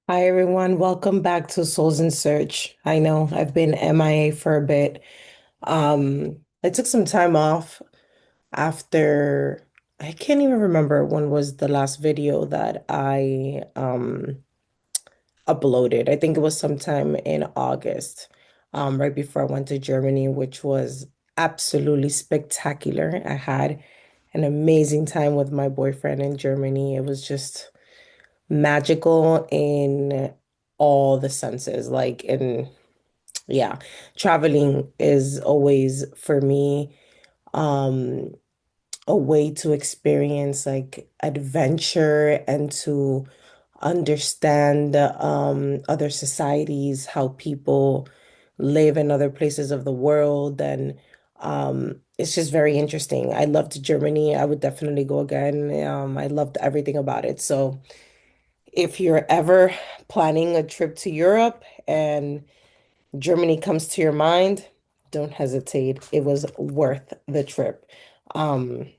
Hi everyone, welcome back to Souls in Search. I know I've been MIA for a bit. I took some time off after I can't even remember when was the last video that I uploaded. I think it was sometime in August, right before I went to Germany, which was absolutely spectacular. I had an amazing time with my boyfriend in Germany. It was just magical in all the senses. Yeah, traveling is always for me um a way to experience like adventure and to understand other societies, how people live in other places of the world, and it's just very interesting. I loved Germany. I would definitely go again. I loved everything about it. So if you're ever planning a trip to Europe and Germany comes to your mind, don't hesitate. It was worth the trip. Um,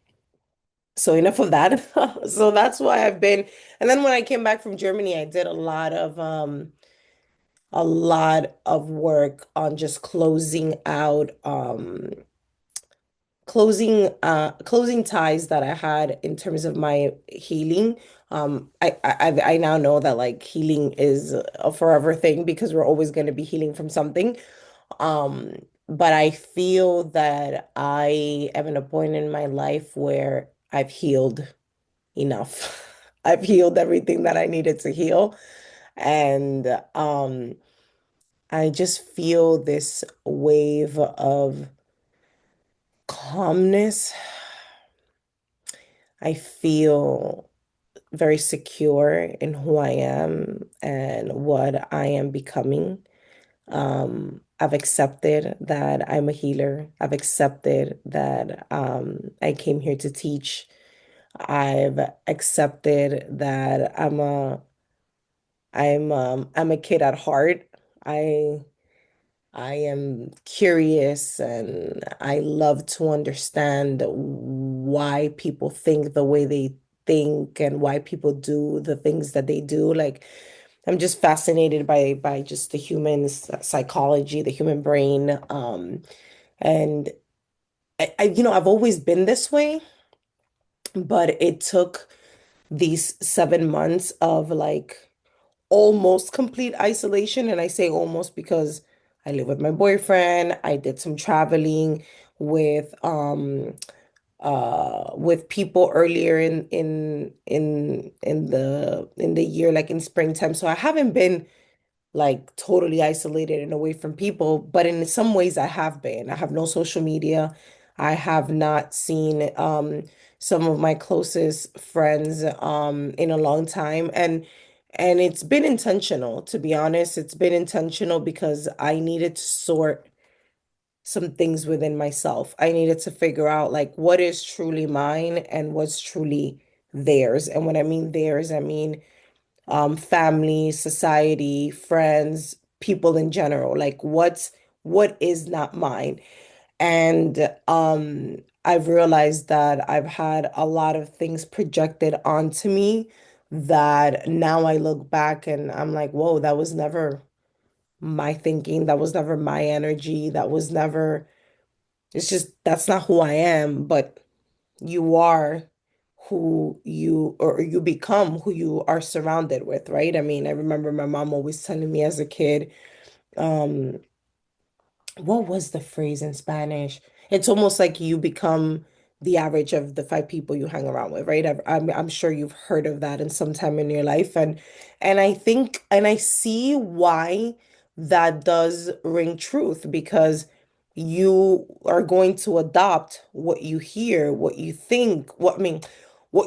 so enough of that. So that's why I've been, and then when I came back from Germany, I did a lot of work on just closing ties that I had in terms of my healing. I now know that like healing is a forever thing because we're always going to be healing from something. But I feel that I am at a point in my life where I've healed enough. I've healed everything that I needed to heal. And I just feel this wave of calmness. I feel very secure in who I am and what I am becoming. I've accepted that I'm a healer. I've accepted that I came here to teach. I've accepted that I'm a kid at heart. I I am curious and I love to understand why people think the way they think and why people do the things that they do. Like I'm just fascinated by just the human psychology, the human brain. And I've always been this way, but it took these 7 months of like almost complete isolation. And I say almost because I live with my boyfriend. I did some traveling with with people earlier in the year, like in springtime. So I haven't been like totally isolated and away from people, but in some ways I have been. I have no social media. I have not seen some of my closest friends in a long time, and it's been intentional, to be honest. It's been intentional because I needed to sort some things within myself. I needed to figure out like what is truly mine and what's truly theirs. And when I mean theirs, I mean family, society, friends, people in general. Like what is not mine. And I've realized that I've had a lot of things projected onto me that now I look back and I'm like, whoa, that was never my thinking. That was never my energy. That was never, it's just, that's not who I am. But you are who you or you become who you are surrounded with, right? I mean, I remember my mom always telling me as a kid, um, what was the phrase in Spanish? It's almost like you become the average of the five people you hang around with, right? I'm sure you've heard of that in some time in your life, and I think and I see why that does ring truth because you are going to adopt what you hear, what you think, what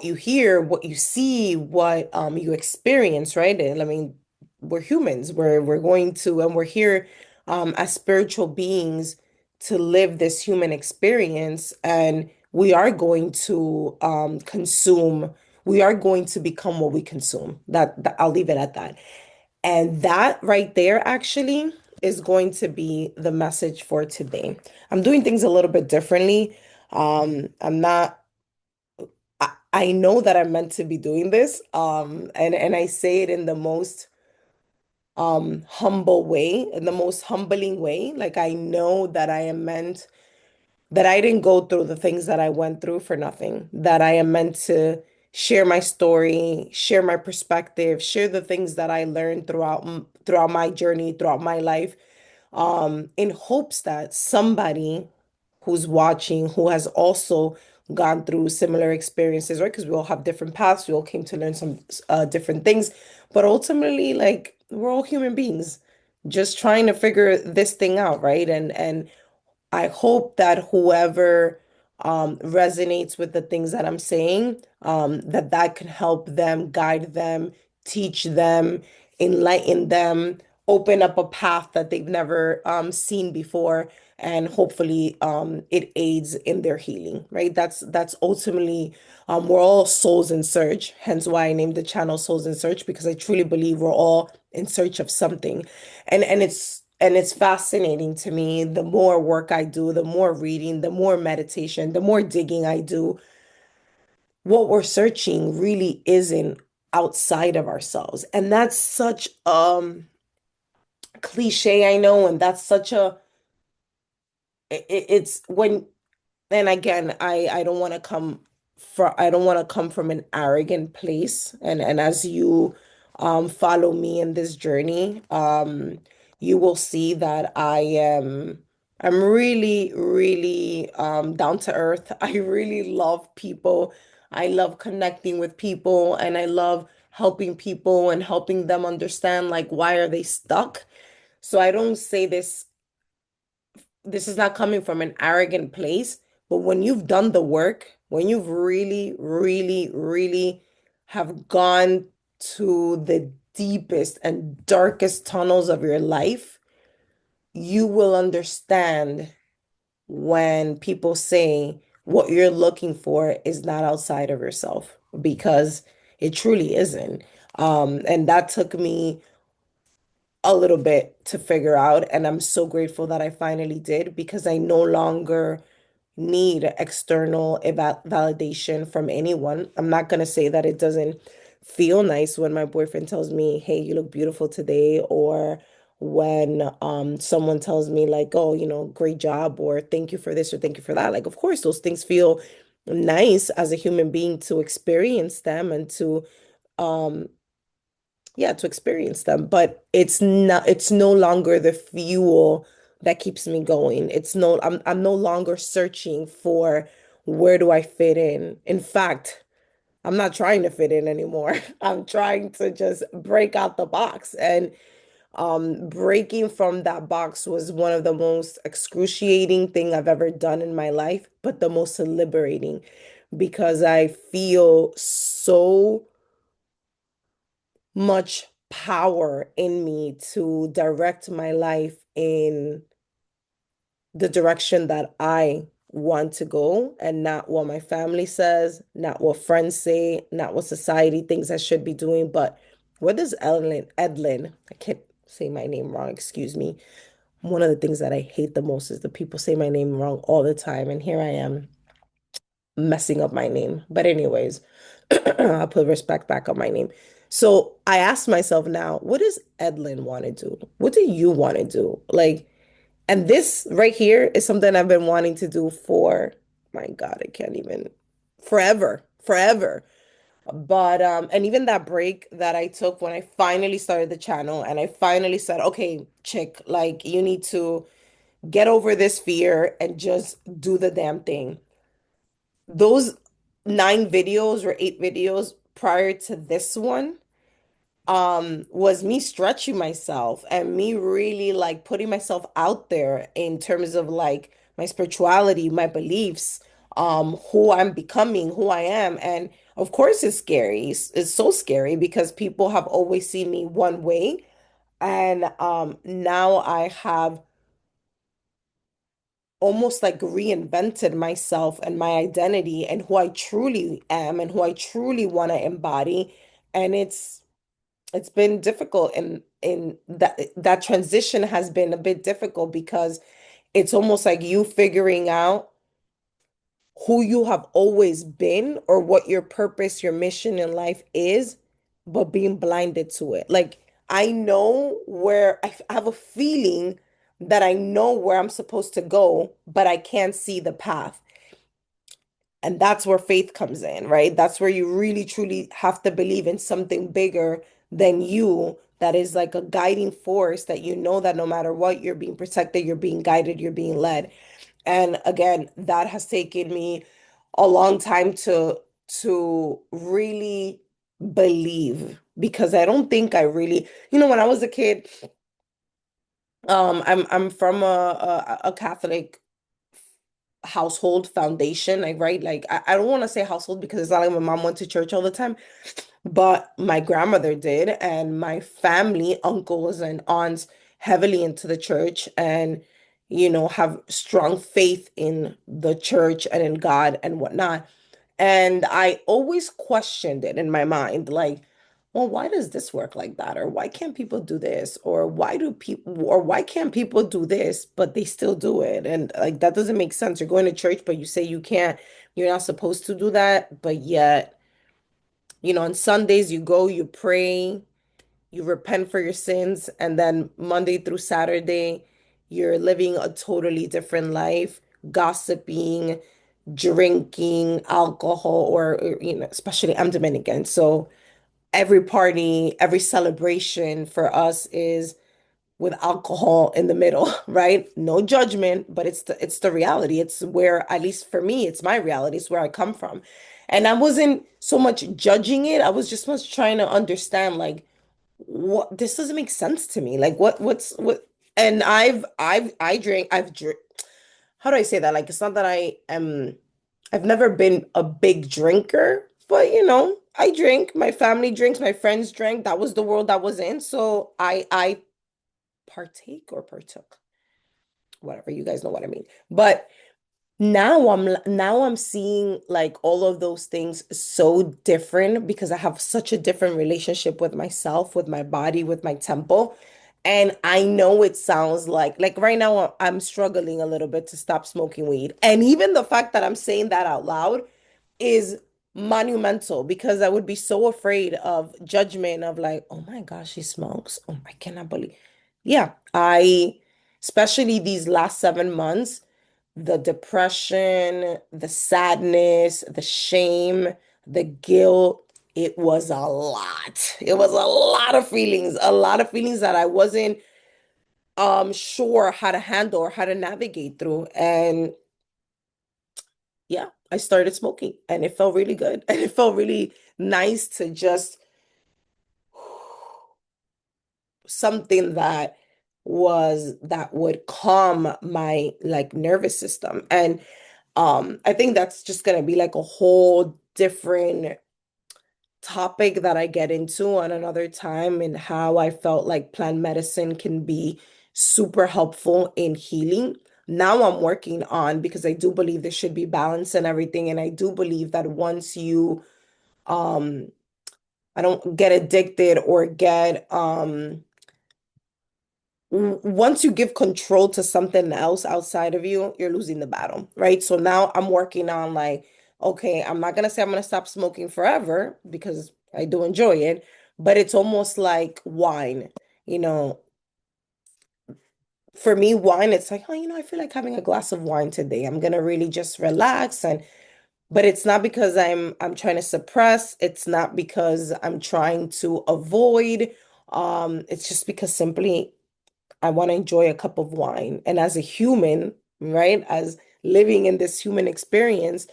you hear, what you see, what you experience, right? And I mean, we're humans. We're going to and we're here as spiritual beings to live this human experience, and we are going to consume, we are going to become what we consume. I'll leave it at that. And that right there actually is going to be the message for today. I'm doing things a little bit differently. I'm not I know that I'm meant to be doing this. And I say it in the most humble way, in the most humbling way. Like I know that I am meant, that I didn't go through the things that I went through for nothing, that I am meant to share my story, share my perspective, share the things that I learned throughout my journey, throughout my life, in hopes that somebody who's watching, who has also gone through similar experiences, right? Because we all have different paths, we all came to learn some different things, but ultimately, like we're all human beings, just trying to figure this thing out, right? And I hope that whoever resonates with the things that I'm saying, that that can help them, guide them, teach them, enlighten them, open up a path that they've never seen before, and hopefully it aids in their healing, right? That's ultimately we're all souls in search, hence why I named the channel Souls in Search, because I truly believe we're all in search of something. And it's fascinating to me. The more work I do, the more reading, the more meditation, the more digging I do, what we're searching really isn't outside of ourselves. And that's such cliche, I know, and that's such a it's when, and again, I don't want to come I don't want to come from an arrogant place. And as you follow me in this journey, you will see that I'm really, really down to earth. I really love people. I love connecting with people, and I love helping people and helping them understand, like, why are they stuck? So I don't say this is not coming from an arrogant place, but when you've done the work, when you've really, really, really have gone to the deepest and darkest tunnels of your life, you will understand when people say what you're looking for is not outside of yourself, because it truly isn't. And that took me a little bit to figure out. And I'm so grateful that I finally did, because I no longer need external validation from anyone. I'm not going to say that it doesn't feel nice when my boyfriend tells me, "Hey, you look beautiful today," or when someone tells me like, "Oh, great job," or "Thank you for this," or "Thank you for that." Like, of course, those things feel nice as a human being to experience them and to um yeah, to experience them, but it's no longer the fuel that keeps me going. I'm no longer searching for where do I fit in. In fact, I'm not trying to fit in anymore. I'm trying to just break out the box. And breaking from that box was one of the most excruciating thing I've ever done in my life, but the most liberating, because I feel so much power in me to direct my life in the direction that I want to go, and not what my family says, not what friends say, not what society thinks I should be doing, but what does Edlin, I can't say my name wrong, excuse me. One of the things that I hate the most is the people say my name wrong all the time, and here I am messing up my name. But anyways, I'll put respect back on my name. So I asked myself now, what does Edlin want to do? What do you want to do? Like, and this right here is something I've been wanting to do for, my God, I can't even, forever, forever. But and even that break that I took when I finally started the channel and I finally said, okay, chick, like you need to get over this fear and just do the damn thing. Those 9 videos or 8 videos prior to this one was me stretching myself and me really like putting myself out there in terms of like my spirituality, my beliefs, who I'm becoming, who I am. And of course it's scary. It's so scary because people have always seen me one way, and now I have almost like reinvented myself and my identity and who I truly am and who I truly want to embody. And it's been difficult, and in that transition has been a bit difficult because it's almost like you figuring out who you have always been or what your purpose, your mission in life is, but being blinded to it. Like I know where I have a feeling that I know where I'm supposed to go, but I can't see the path. And that's where faith comes in, right? That's where you really truly have to believe in something bigger than you, that is like a guiding force, that you know that no matter what, you're being protected, you're being guided, you're being led. And again, that has taken me a long time to really believe, because I don't think I really, when I was a kid, I'm from a Catholic household foundation, like, right? Like, I don't want to say household because it's not like my mom went to church all the time, but my grandmother did, and my family, uncles and aunts, heavily into the church, and have strong faith in the church and in God and whatnot. And I always questioned it in my mind, like, well, why does this work like that? Or why can't people do this? Or why can't people do this, but they still do it? And like, that doesn't make sense. You're going to church, but you say you can't, you're not supposed to do that. But yet, on Sundays, you go, you pray, you repent for your sins, and then Monday through Saturday, you're living a totally different life, gossiping, drinking alcohol, or especially I'm Dominican. So every party, every celebration for us is with alcohol in the middle, right? No judgment, but it's the reality. It's where, at least for me, it's my reality. It's where I come from. And I wasn't so much judging it. I was just much trying to understand, like, what, this doesn't make sense to me. Like, what, and I've drink, how do I say that? Like, it's not that I've never been a big drinker, but I drink, my family drinks, my friends drank. That was the world I was in. So I partake or partook, whatever, you guys know what I mean. But now I'm seeing like all of those things so different, because I have such a different relationship with myself, with my body, with my temple. And I know it sounds like right now I'm struggling a little bit to stop smoking weed. And even the fact that I'm saying that out loud is monumental, because I would be so afraid of judgment, of like, oh my gosh, she smokes. Oh, I cannot believe. Yeah, especially these last 7 months, the depression, the sadness, the shame, the guilt, it was a lot. It was a lot of feelings that I wasn't sure how to handle or how to navigate through. And yeah, I started smoking, and it felt really good. And it felt really nice to just something that would calm my like nervous system. And I think that's just gonna be like a whole different topic that I get into on another time, and how I felt like plant medicine can be super helpful in healing. Now I'm working on, because I do believe there should be balance and everything, and I do believe that once you um I don't get addicted or get once you give control to something else outside of you, you're losing the battle, right? So now I'm working on, like, okay, I'm not gonna say I'm gonna stop smoking forever, because I do enjoy it, but it's almost like wine. You know, for me, wine, it's like, oh, I feel like having a glass of wine today. I'm gonna really just relax, and but it's not because I'm trying to suppress, it's not because I'm trying to avoid. It's just because simply I want to enjoy a cup of wine. And as a human, right, as living in this human experience,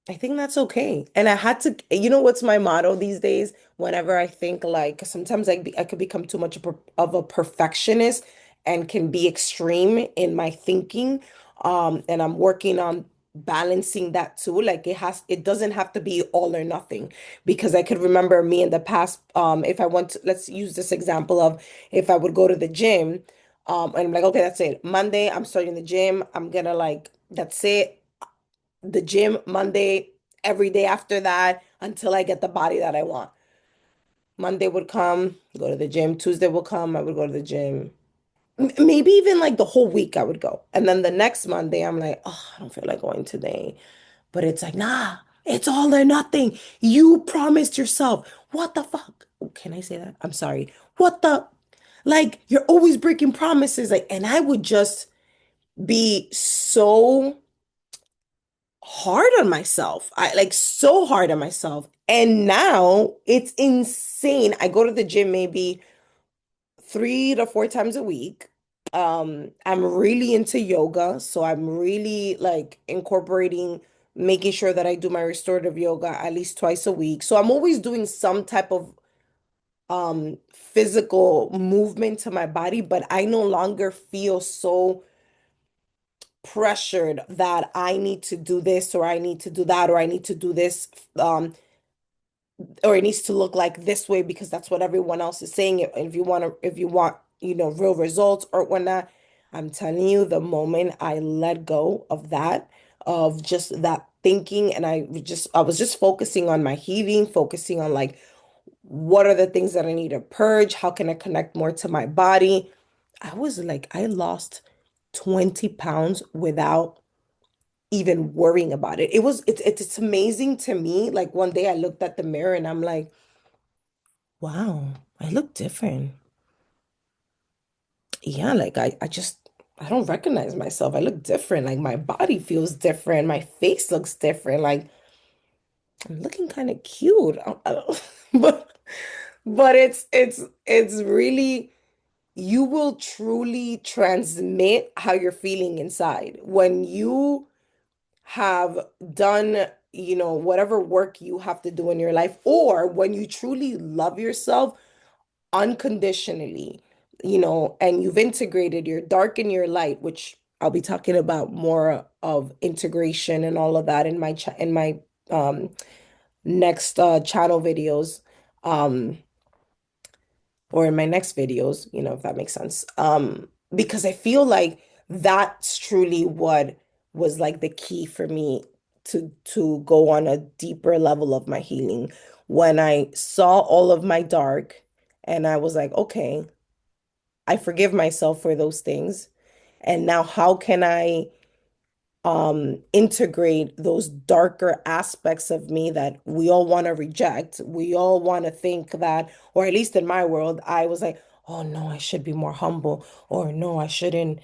I think that's okay. And I had to, what's my motto these days? Whenever I think, like, sometimes I could become too much of a perfectionist and can be extreme in my thinking. And I'm working on balancing that too. Like, it doesn't have to be all or nothing, because I could remember me in the past. If I want to, let's use this example of, if I would go to the gym, and I'm like, okay, that's it. Monday, I'm starting the gym. I'm gonna, like, that's it, the gym Monday, every day after that, until I get the body that I want. Monday would come, go to the gym. Tuesday will come, I would go to the gym. Maybe even like the whole week I would go. And then the next Monday, I'm like, oh, I don't feel like going today. But it's like, nah, it's all or nothing. You promised yourself. What the fuck? can I say that? I'm sorry. What the? Like, you're always breaking promises. Like, and I would just be so hard on myself. I like so hard on myself. And now it's insane. I go to the gym maybe 3 to 4 times a week. I'm really into yoga, so I'm really like incorporating making sure that I do my restorative yoga at least twice a week. So I'm always doing some type of physical movement to my body, but I no longer feel so pressured that I need to do this or I need to do that or I need to do this or it needs to look like this way because that's what everyone else is saying. If you want, real results or whatnot, I'm telling you, the moment I let go of that, of just that thinking, and I was just focusing on my healing, focusing on like, what are the things that I need to purge? How can I connect more to my body? I was like, I lost 20 pounds without even worrying about it. It's amazing to me. Like one day I looked at the mirror and I'm like, wow, I look different. Yeah, like I don't recognize myself. I look different. Like my body feels different. My face looks different. Like I'm looking kind of cute. I don't, but it's really you will truly transmit how you're feeling inside when you have done, whatever work you have to do in your life, or when you truly love yourself unconditionally, and you've integrated your dark and your light, which I'll be talking about more of integration and all of that in my um next channel videos. Um or in my next videos, if that makes sense. Because I feel like that's truly what was like the key for me to go on a deeper level of my healing. When I saw all of my dark and I was like, okay, I forgive myself for those things. And now how can I integrate those darker aspects of me that we all want to reject. We all want to think that, or at least in my world, I was like, oh no, I should be more humble, or no, I shouldn't,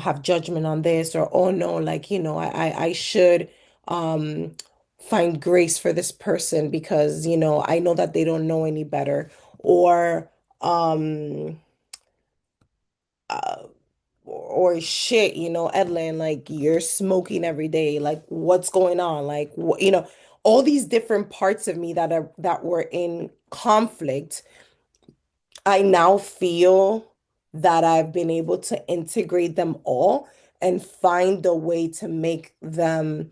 have judgment on this, or oh no, like, I should um find grace for this person because, I know that they don't know any better, or um uh, or shit, Edlin, like you're smoking every day. Like what's going on? Like all these different parts of me that were in conflict. I now feel that I've been able to integrate them all and find a way to make them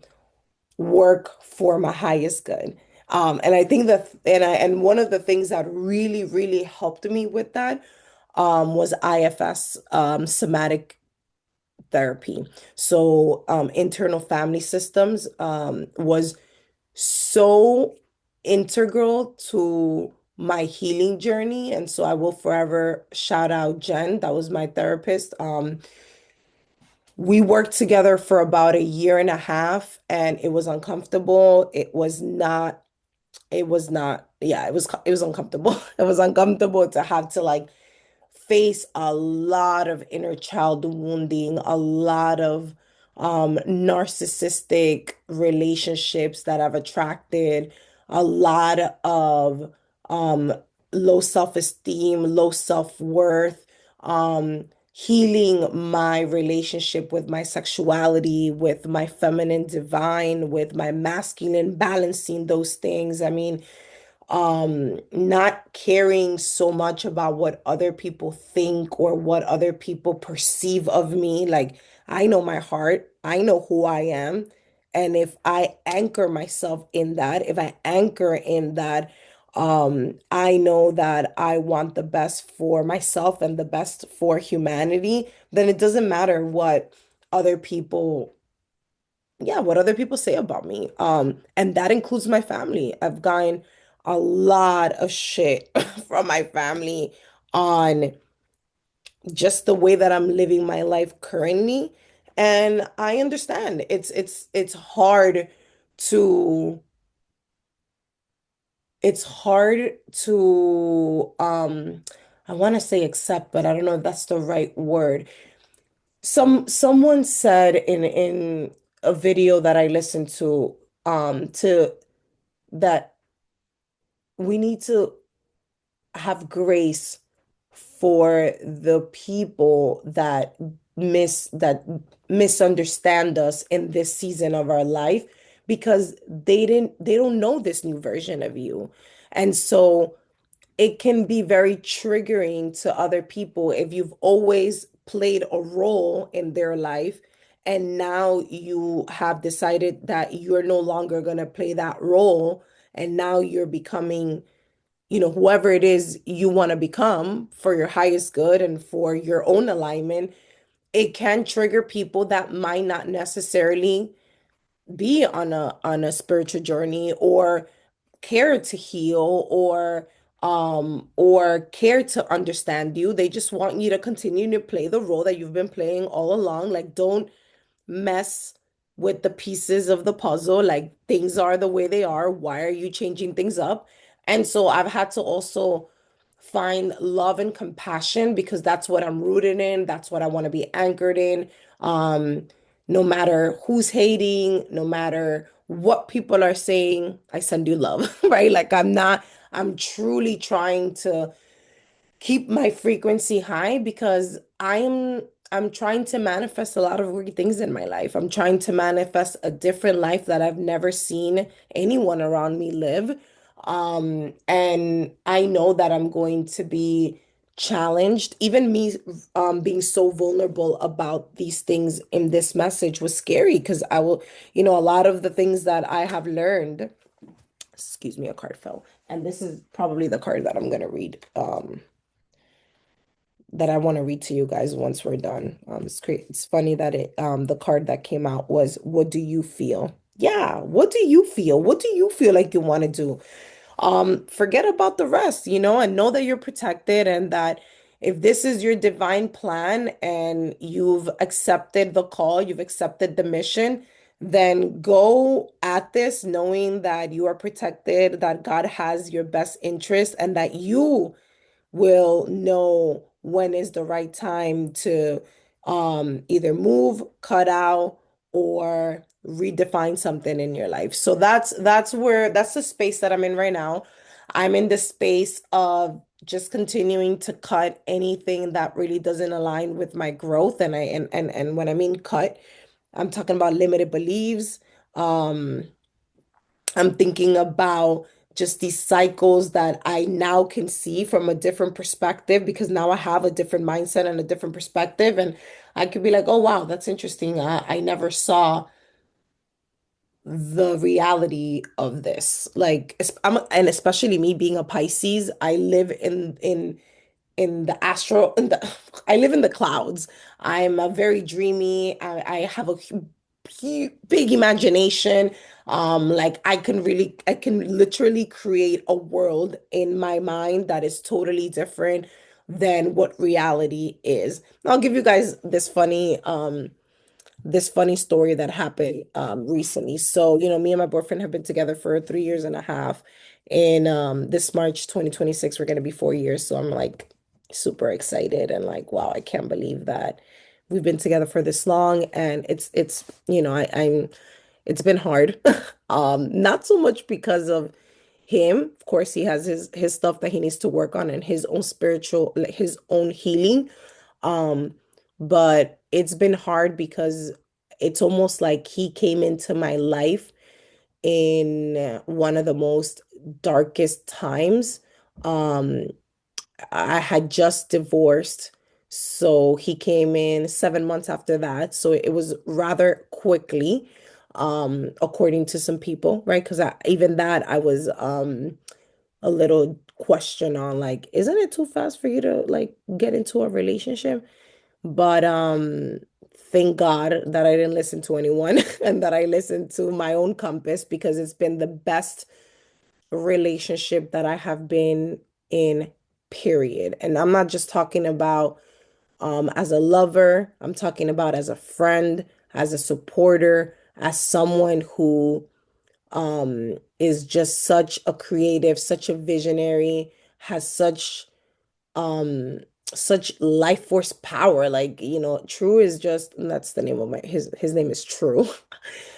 work for my highest good. And I think that, and one of the things that really, really helped me with that, was IFS, somatic therapy. So, internal family systems, was so integral to my healing journey. And so I will forever shout out Jen, that was my therapist. We worked together for about a year and a half, and it was uncomfortable. Yeah, it was uncomfortable. It was uncomfortable to have to like face a lot of inner child wounding, a lot of narcissistic relationships that I've attracted, a lot of um, low self-esteem, low self-worth, healing my relationship with my sexuality, with my feminine divine, with my masculine, balancing those things. I mean, not caring so much about what other people think or what other people perceive of me. Like I know my heart, I know who I am, and if I anchor myself in that, if I anchor in that, I know that I want the best for myself and the best for humanity, then it doesn't matter what other people what other people say about me. And that includes my family. I've gotten a lot of shit from my family on just the way that I'm living my life currently. And I understand it's hard to it's hard to I want to say accept, but I don't know if that's the right word. Someone said in a video that I listened to that we need to have grace for the people that misunderstand us in this season of our life because they don't know this new version of you. And so it can be very triggering to other people if you've always played a role in their life and now you have decided that you're no longer going to play that role and now you're becoming, whoever it is you want to become for your highest good and for your own alignment. It can trigger people that might not necessarily be on a spiritual journey or care to heal or care to understand you. They just want you to continue to play the role that you've been playing all along. Like, don't mess with the pieces of the puzzle. Like, things are the way they are. Why are you changing things up? And so I've had to also find love and compassion because that's what I'm rooted in. That's what I want to be anchored in. No matter who's hating, no matter what people are saying, I send you love, right? Like I'm truly trying to keep my frequency high because I'm trying to manifest a lot of weird things in my life. I'm trying to manifest a different life that I've never seen anyone around me live. And I know that I'm going to be challenged. Even me being so vulnerable about these things in this message was scary because a lot of the things that I have learned, excuse me, a card fell. And this is probably the card that I'm gonna read. That I want to read to you guys once we're done. It's funny that the card that came out was what do you feel? Yeah, what do you feel? What do you feel like you want to do? Forget about the rest, and know that you're protected and that if this is your divine plan and you've accepted the call, you've accepted the mission, then go at this knowing that you are protected, that God has your best interest, and that you will know when is the right time to either move, cut out, or redefine something in your life. So that's the space that I'm in right now. I'm in the space of just continuing to cut anything that really doesn't align with my growth. And when I mean cut, I'm talking about limited beliefs. Um, I'm thinking about just these cycles that I now can see from a different perspective because now I have a different mindset and a different perspective. And I could be like, oh, wow, that's interesting. I never saw the reality of this. Like, and especially me being a Pisces, I live in the astral in the I live in the clouds. I'm a very dreamy. I have a big imagination. Like I can literally create a world in my mind that is totally different than what reality is. I'll give you guys this funny story that happened recently. So, me and my boyfriend have been together for 3 years and a half. And this March 2026, we're gonna be 4 years. So I'm like super excited and like, wow, I can't believe that we've been together for this long. And it's been hard. Not so much because of him. Of course, he has his stuff that he needs to work on and his own spiritual, like his own healing. Um, but it's been hard because it's almost like he came into my life in one of the most darkest times. Um, I had just divorced, so he came in 7 months after that. So it was rather quickly, according to some people, right? Because even that I was a little question on like, isn't it too fast for you to like get into a relationship? But thank God that I didn't listen to anyone and that I listened to my own compass because it's been the best relationship that I have been in, period. And I'm not just talking about as a lover, I'm talking about as a friend, as a supporter, as someone who is just such a creative, such a visionary, has um such life force power. Like, True is just, and that's the name of his name is True.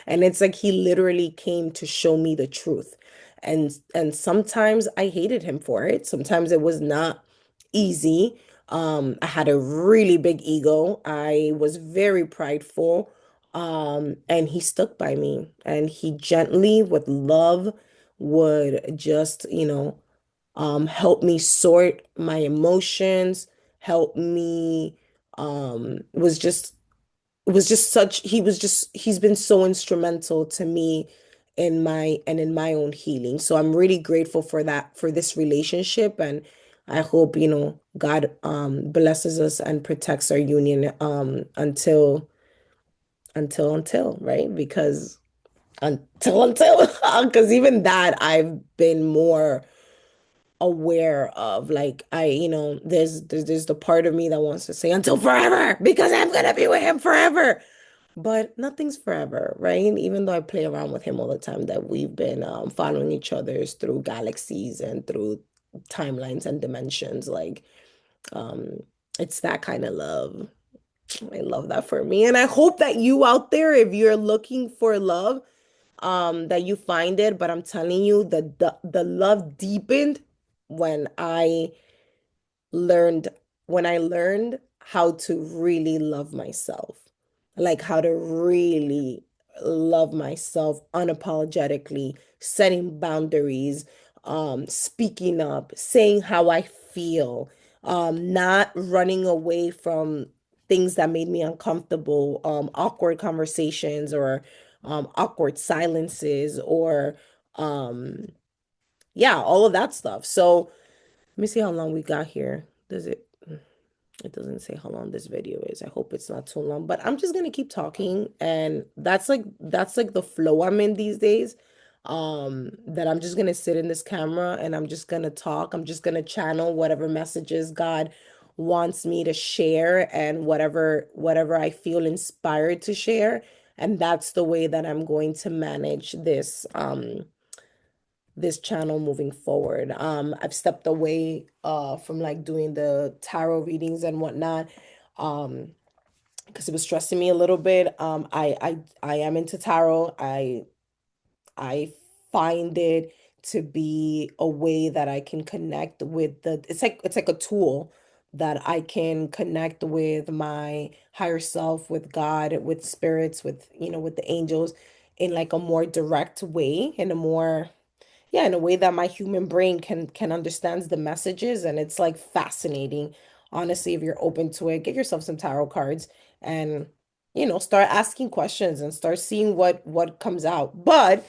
And it's like he literally came to show me the truth. And sometimes I hated him for it. Sometimes it was not easy. I had a really big ego. I was very prideful. And he stuck by me, and he gently, with love, would just, help me sort my emotions, help me, was just such he's been so instrumental to me in my own healing. So I'm really grateful for that, for this relationship. And I hope, God blesses us and protects our union until, right? Because until because even that I've been more aware of. Like, there's the part of me that wants to say until forever, because I'm gonna be with him forever. But nothing's forever, right? Even though I play around with him all the time, that we've been following each other's through galaxies and through timelines and dimensions. Like, um, it's that kind of love. I love that for me. And I hope that you out there, if you're looking for love, that you find it. But I'm telling you, the love deepened when learned I learned how to really love myself, like how to really love myself unapologetically, setting boundaries, speaking up, saying how I feel, not running away from things that made me uncomfortable, awkward conversations, or awkward silences, or um, yeah, all of that stuff. So let me see how long we got here. Does it? It doesn't say how long this video is. I hope it's not too long, but I'm just gonna keep talking, and that's like the flow I'm in these days. That I'm just gonna sit in this camera and I'm just gonna talk. I'm just gonna channel whatever messages God wants me to share, and whatever I feel inspired to share. And that's the way that I'm going to manage this channel moving forward. I've stepped away from like doing the tarot readings and whatnot, um because it was stressing me a little bit. I am into tarot. I find it to be a way that I can connect with it's like a tool that I can connect with my higher self, with God, with spirits, with the angels, in like a more direct way, in a more, yeah, in a way that my human brain can understands the messages. And it's like fascinating. Honestly, if you're open to it, get yourself some tarot cards, and start asking questions and start seeing what comes out. But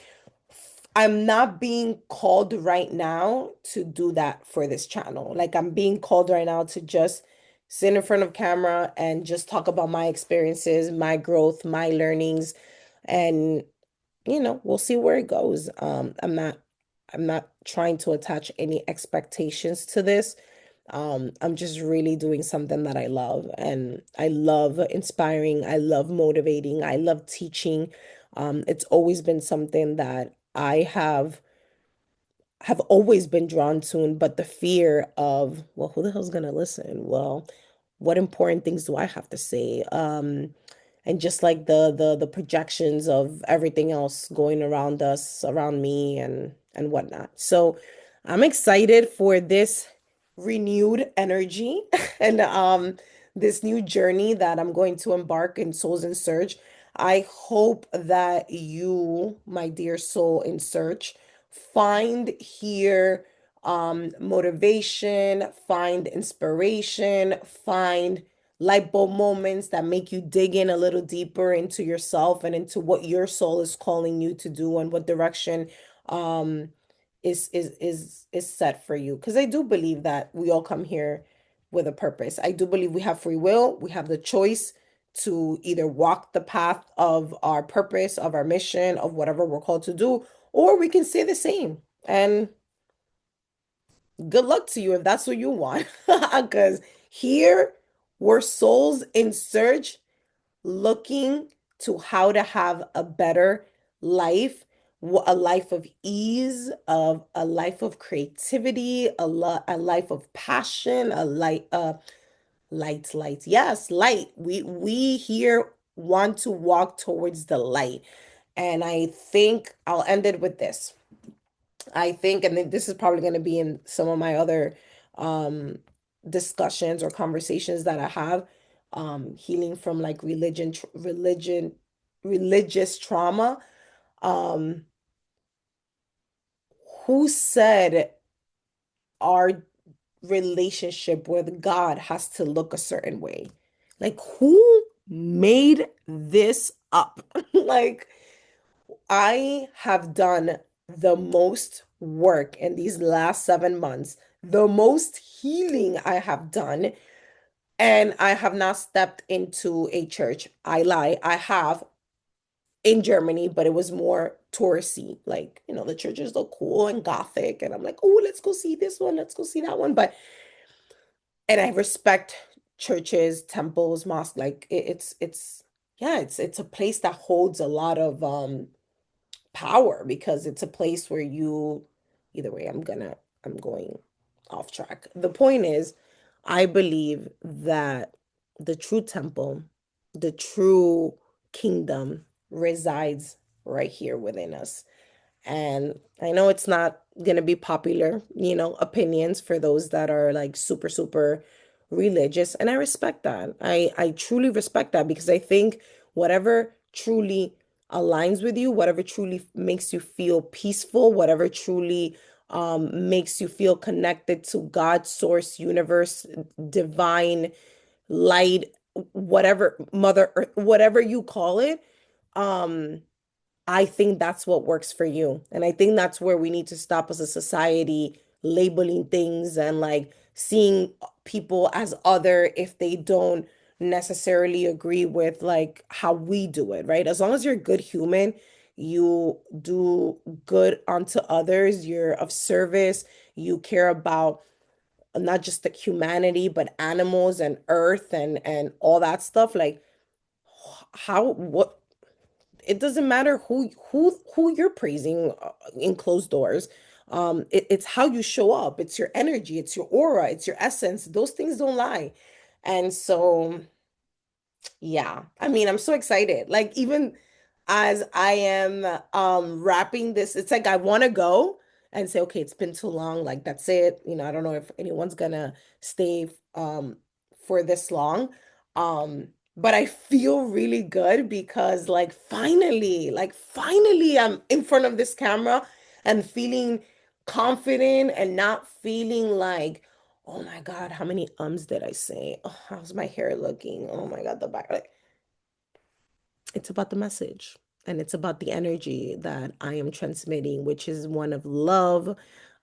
I'm not being called right now to do that for this channel. Like, I'm being called right now to just sit in front of camera and just talk about my experiences, my growth, my learnings, and we'll see where it goes. I'm not trying to attach any expectations to this. I'm just really doing something that I love, and I love inspiring, I love motivating, I love teaching. It's always been something that I have always been drawn to, but the fear of, well, who the hell's gonna listen? Well, what important things do I have to say? And just like the projections of everything else going around us, around me, and whatnot. So I'm excited for this renewed energy and this new journey that I'm going to embark in Souls in Search. I hope that you, my dear soul in search, find here motivation, find inspiration, find light bulb moments that make you dig in a little deeper into yourself and into what your soul is calling you to do, and what direction um is set for you. Because I do believe that we all come here with a purpose. I do believe we have free will. We have the choice to either walk the path of our purpose, of our mission, of whatever we're called to do, or we can stay the same. And good luck to you if that's what you want. Because here we're souls in search, looking to how to have a better life, a life of ease, of a life of creativity, a life of passion, a light, light. Yes, light. We here want to walk towards the light. And I think I'll end it with this. I think, and then this is probably going to be in some of my other um discussions or conversations that I have, healing from like religious trauma. Um, who said our relationship with God has to look a certain way? Like, who made this up? Like, I have done the most work in these last 7 months, the most healing I have done, and I have not stepped into a church. I lie. I have in Germany, but it was more touristy. Like, the churches look cool and gothic, and I'm like, oh, let's go see this one, let's go see that one. But and I respect churches, temples, mosques. Like it's yeah, it's a place that holds a lot of power because it's a place where you either way I'm going off track. The point is, I believe that the true temple, the true kingdom resides right here within us. And I know it's not going to be popular, opinions for those that are like super, super religious. And I respect that. I truly respect that because I think whatever truly aligns with you, whatever truly makes you feel peaceful, whatever truly makes you feel connected to God, source, universe, divine, light, whatever, Mother Earth, whatever you call it, um, I think that's what works for you. And I think that's where we need to stop as a society labeling things and like seeing people as other if they don't necessarily agree with like how we do it, right? As long as you're a good human, you do good unto others, you're of service, you care about not just the humanity, but animals and earth and all that stuff. Like how what it doesn't matter who you're praising in closed doors. It's how you show up. It's your energy. It's your aura. It's your essence. Those things don't lie. And so yeah, I mean, I'm so excited. Like even as I am wrapping this, it's like I want to go and say, okay, it's been too long. Like that's it. I don't know if anyone's gonna stay for this long. But I feel really good because like finally I'm in front of this camera and feeling confident and not feeling like oh my God, how many ums did I say? Oh, how's my hair looking? Oh my God, the back. Like, it's about the message and it's about the energy that I am transmitting, which is one of love,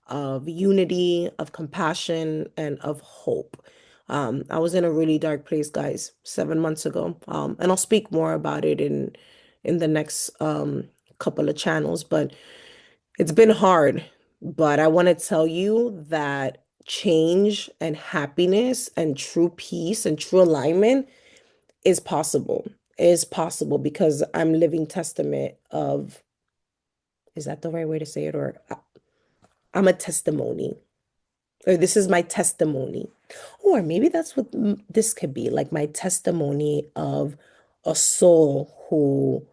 of unity, of compassion, and of hope. I was in a really dark place, guys, 7 months ago. And I'll speak more about it in the next couple of channels, but it's been hard, but I want to tell you that change and happiness and true peace and true alignment is possible. Is possible because I'm living testament of, is that the right way to say it? Or I'm a testimony, or this is my testimony. Or maybe that's what this could be like my testimony of a soul who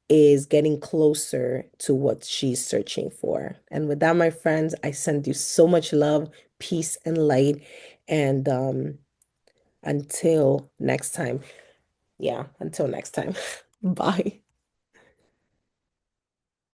is getting closer to what she's searching for. And with that, my friends, I send you so much love, peace, and light. And until next time, yeah, until next time, bye.